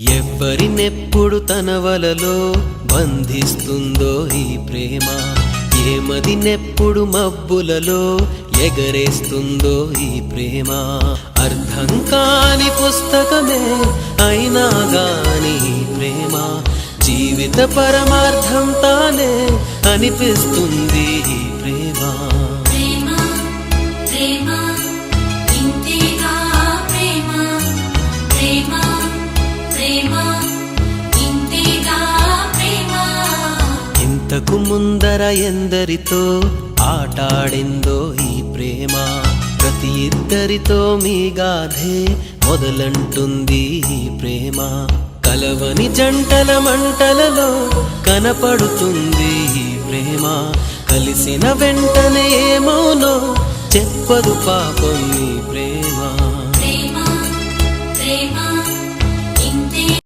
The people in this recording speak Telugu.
ఎవ్వరినెప్పుడు తన వలలో బంధిస్తుందో ఈ ప్రేమ, ఏమదినెప్పుడు మబ్బులలో ఎగరేస్తుందో ఈ ప్రేమ. అర్థం కాని పుస్తకమే అయినా గాని ఈ ప్రేమ జీవిత పరమార్థం తానే అనిపిస్తుంది ఈ ప్రేమ. ఇంతకు ముందర ఎందరితో ఆటాడిందో ఈ ప్రేమ, ప్రతి ఇద్దరితో మీ గాథే మొదలంటుంది ఈ ప్రేమ. కలవని జంటల మంటలలో కనపడుతుంది ఈ ప్రేమ, కలిసిన వెంటనే ఏమోనో చెప్పదు పాపం ఈ ప్రేమ.